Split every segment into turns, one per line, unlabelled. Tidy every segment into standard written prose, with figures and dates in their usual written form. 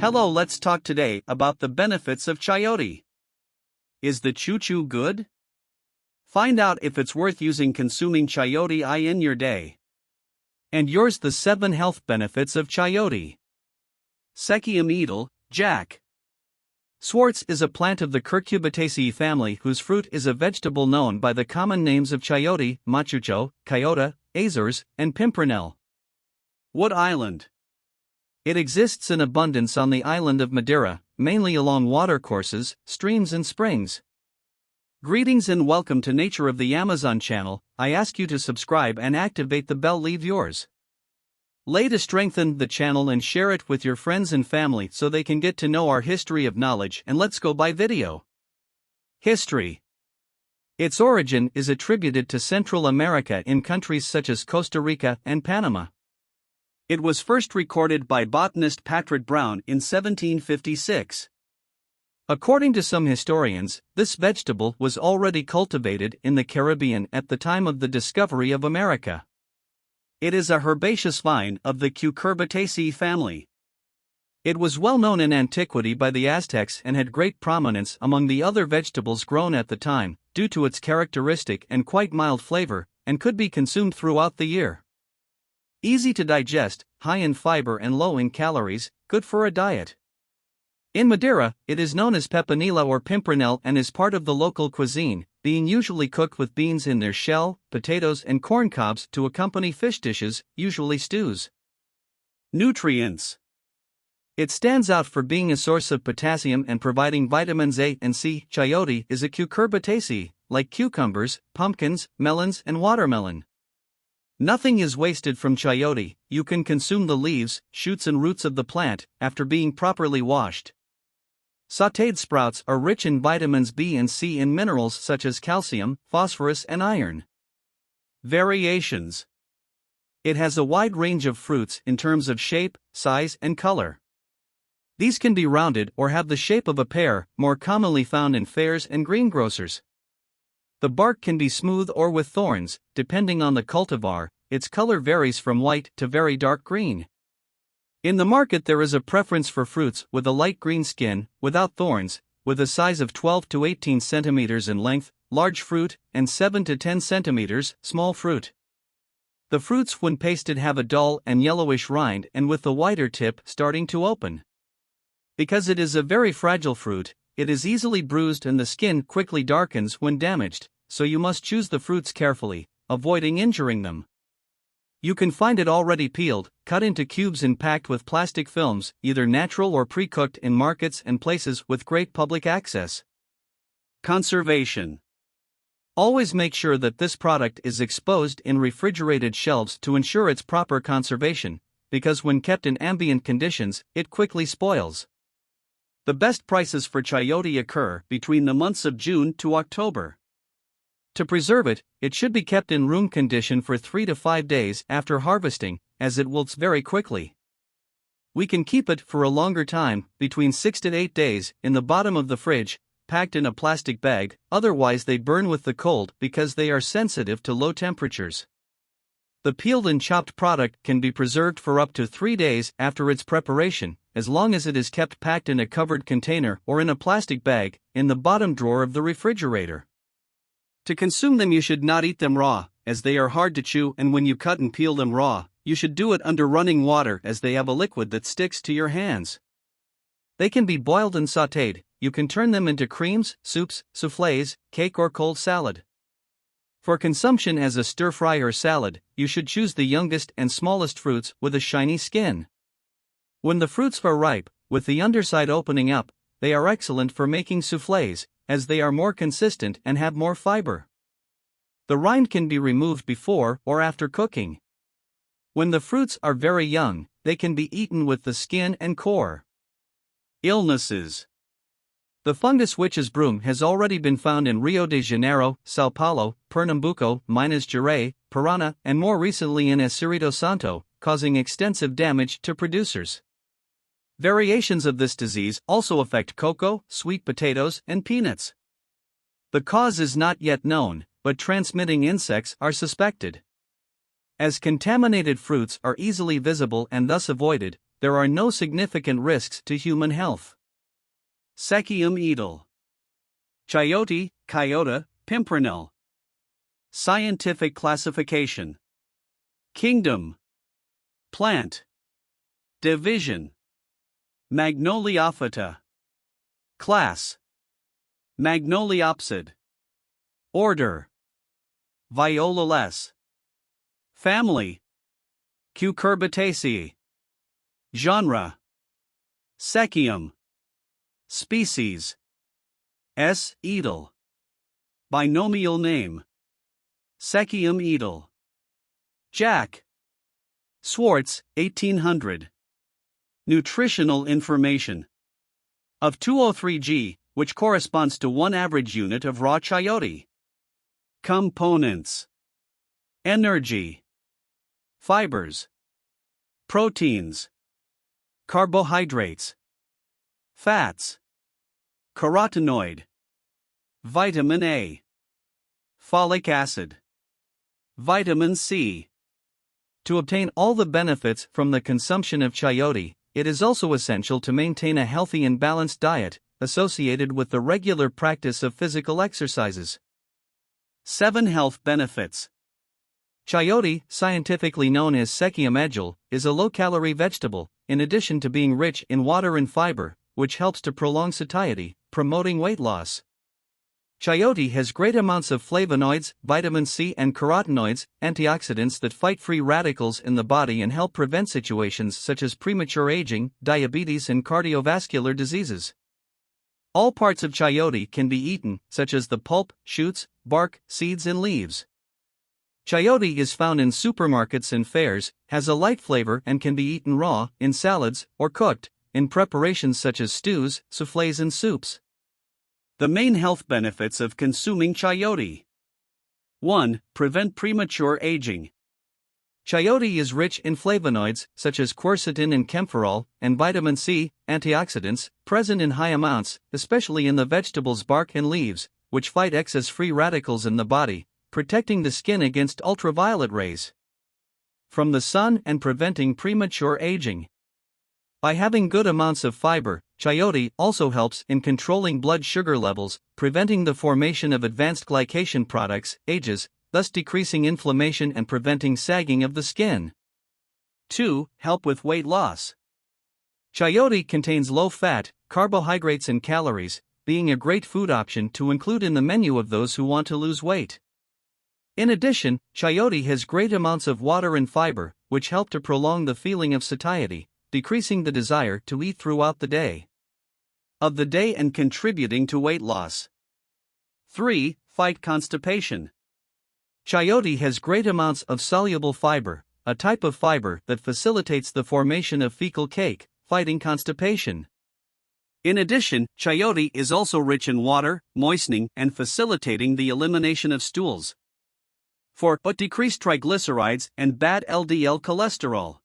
Hello, let's talk today about the benefits of chayote. Is the chuchu good? Find out if it's worth consuming chayote in your day. And yours the 7 health benefits of chayote. Sechium edul, Jacq. Swartz is a plant of the Curcubitaceae family whose fruit is a vegetable known by the common names of chayote, machucho, caiota, Azores, and pimpernel. What island? It exists in abundance on the island of Madeira, mainly along watercourses, streams and springs. Greetings and welcome to Nature of the Amazon channel. I ask you to subscribe and activate the bell. Leave yours. Lay to strengthen the channel and share it with your friends and family so they can get to know our history of knowledge. And let's go by video. History. Its origin is attributed to Central America in countries such as Costa Rica and Panama. It was first recorded by botanist Patrick Brown in 1756. According to some historians, this vegetable was already cultivated in the Caribbean at the time of the discovery of America. It is a herbaceous vine of the Curcubitaceae family. It was well known in antiquity by the Aztecs and had great prominence among the other vegetables grown at the time, due to its characteristic and quite mild flavor, and could be consumed throughout the year. Easy to digest, high in fiber and low in calories, good for a diet. In Madeira, it is known as pepinilla or pimpernel and is part of the local cuisine, being usually cooked with beans in their shell, potatoes and corn cobs to accompany fish dishes, usually stews. Nutrients. It stands out for being a source of potassium and providing vitamins A and C. Chayote is a cucurbitaceae, like cucumbers, pumpkins, melons and watermelon. Nothing is wasted from chayote. You can consume the leaves, shoots and roots of the plant after being properly washed. Sautéed sprouts are rich in vitamins B and C and minerals such as calcium, phosphorus and iron. Variations. It has a wide range of fruits in terms of shape, size and color. These can be rounded or have the shape of a pear, more commonly found in fairs and greengrocers. The bark can be smooth or with thorns, depending on the cultivar. Its color varies from white to very dark green. In the market there is a preference for fruits with a light green skin, without thorns, with a size of 12 to 18 centimeters in length, large fruit, and 7 to 10 centimeters, small fruit. The fruits when pasted have a dull and yellowish rind and with the whiter tip starting to open. Because it is a very fragile fruit, it is easily bruised and the skin quickly darkens when damaged, so you must choose the fruits carefully, avoiding injuring them. You can find it already peeled, cut into cubes and packed with plastic films, either natural or pre-cooked in markets and places with great public access. Conservation. Always make sure that this product is exposed in refrigerated shelves to ensure its proper conservation, because when kept in ambient conditions, it quickly spoils. The best prices for chayote occur between the months of June to October. To preserve it, it should be kept in room condition for 3 to 5 days after harvesting, as it wilts very quickly. We can keep it for a longer time, between 6 to 8 days, in the bottom of the fridge, packed in a plastic bag, otherwise they burn with the cold because they are sensitive to low temperatures. The peeled and chopped product can be preserved for up to 3 days after its preparation, as long as it is kept packed in a covered container or in a plastic bag, in the bottom drawer of the refrigerator. To consume them you should not eat them raw, as they are hard to chew, and when you cut and peel them raw, you should do it under running water as they have a liquid that sticks to your hands. They can be boiled and sautéed. You can turn them into creams, soups, soufflés, cake or cold salad. For consumption as a stir-fry or salad, you should choose the youngest and smallest fruits with a shiny skin. When the fruits are ripe, with the underside opening up, they are excellent for making soufflés, as they are more consistent and have more fiber. The rind can be removed before or after cooking. When the fruits are very young, they can be eaten with the skin and core. Illnesses. The fungus witch's broom has already been found in Rio de Janeiro, Sao Paulo, Pernambuco, Minas Gerais, Parana, and more recently in Espírito Santo, causing extensive damage to producers. Variations of this disease also affect cocoa, sweet potatoes, and peanuts. The cause is not yet known, but transmitting insects are suspected. As contaminated fruits are easily visible and thus avoided, there are no significant risks to human health. Sechium edul. Chayote, caiota, pimpernel. Scientific classification. Kingdom. Plant. Division. Magnoliophyta. Class. Magnoliopsid. Order. Violales. Family. Curcubitaceae. Genre. Sechium. Species. S. edul. Binomial name. Sechium edul. Jacq. Swartz, 1800. Nutritional Information. Of 203 g, which corresponds to 1 average unit of raw chayote. Components. Energy. Fibers. Proteins. Carbohydrates. Fats. Carotenoid. Vitamin A. Folic acid. Vitamin C. To obtain all the benefits from the consumption of chayote, it is also essential to maintain a healthy and balanced diet, associated with the regular practice of physical exercises. 7 health benefits. Chayote, scientifically known as sechium edul, is a low-calorie vegetable, in addition to being rich in water and fiber, which helps to prolong satiety, promoting weight loss. Chayote has great amounts of flavonoids, vitamin C and carotenoids, antioxidants that fight free radicals in the body and help prevent situations such as premature aging, diabetes and cardiovascular diseases. All parts of chayote can be eaten, such as the pulp, shoots, bark, seeds and leaves. Chayote is found in supermarkets and fairs, has a light flavor and can be eaten raw, in salads, or cooked, in preparations such as stews, soufflés and soups. The main health benefits of consuming chayote. 1. Prevent premature aging. Chayote is rich in flavonoids, such as quercetin and camphorol, and vitamin C, antioxidants, present in high amounts, especially in the vegetable's bark and leaves, which fight excess free radicals in the body, protecting the skin against ultraviolet rays from the sun and preventing premature aging. By having good amounts of fiber, chayote also helps in controlling blood sugar levels, preventing the formation of advanced glycation products, AGEs, thus decreasing inflammation and preventing sagging of the skin. 2. Help with weight loss. Chayote contains low fat, carbohydrates and calories, being a great food option to include in the menu of those who want to lose weight. In addition, chayote has great amounts of water and fiber, which help to prolong the feeling of satiety, decreasing the desire to eat throughout the day of the day and contributing to weight loss. 3. Fight constipation. Chayote has great amounts of soluble fiber, a type of fiber that facilitates the formation of fecal cake, fighting constipation. In addition, chayote is also rich in water, moistening and facilitating the elimination of stools. 4. Decrease triglycerides and bad LDL cholesterol.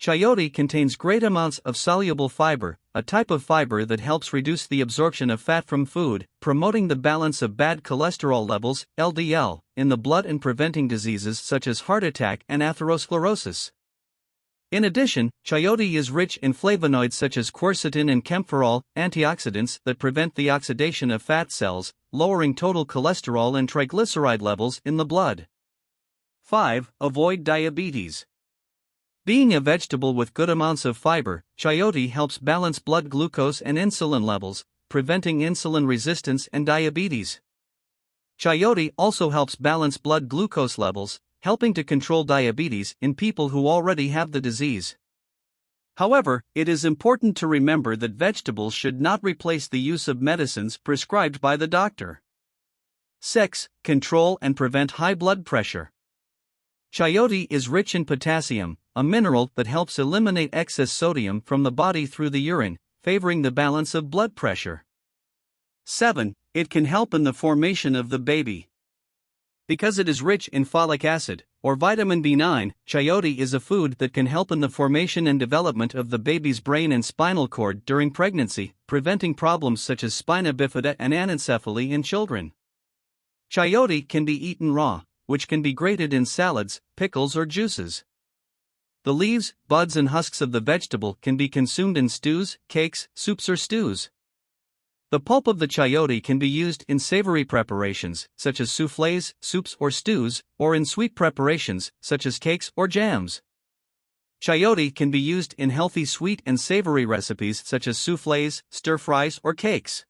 Chayote contains great amounts of soluble fiber, a type of fiber that helps reduce the absorption of fat from food, promoting the balance of bad cholesterol levels, LDL, in the blood and preventing diseases such as heart attack and atherosclerosis. In addition, chayote is rich in flavonoids such as quercetin and camphorol, antioxidants that prevent the oxidation of fat cells, lowering total cholesterol and triglyceride levels in the blood. 5. Avoid diabetes. Being a vegetable with good amounts of fiber, chayote helps balance blood glucose and insulin levels, preventing insulin resistance and diabetes. Chayote also helps balance blood glucose levels, helping to control diabetes in people who already have the disease. However, it is important to remember that vegetables should not replace the use of medicines prescribed by the doctor. 6. Control and prevent high blood pressure. Chayote is rich in potassium, a mineral that helps eliminate excess sodium from the body through the urine, favoring the balance of blood pressure. 7. It can help in the formation of the baby. Because it is rich in folic acid, or vitamin B9, chayote is a food that can help in the formation and development of the baby's brain and spinal cord during pregnancy, preventing problems such as spina bifida and anencephaly in children. Chayote can be eaten raw, which can be grated in salads, pickles or juices. The leaves, buds and husks of the vegetable can be consumed in stews, cakes, soups or stews. The pulp of the chayote can be used in savory preparations, such as soufflés, soups or stews, or in sweet preparations, such as cakes or jams. Chayote can be used in healthy sweet and savory recipes such as soufflés, stir-fries or cakes.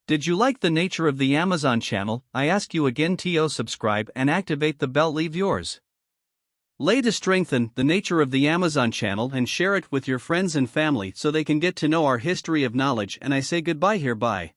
Did you like the nature of the Amazon channel? I ask you again to subscribe and activate the bell. Leave yours. Lay to strengthen the nature of the Amazon channel and share it with your friends and family so they can get to know our history of knowledge, and I say goodbye hereby.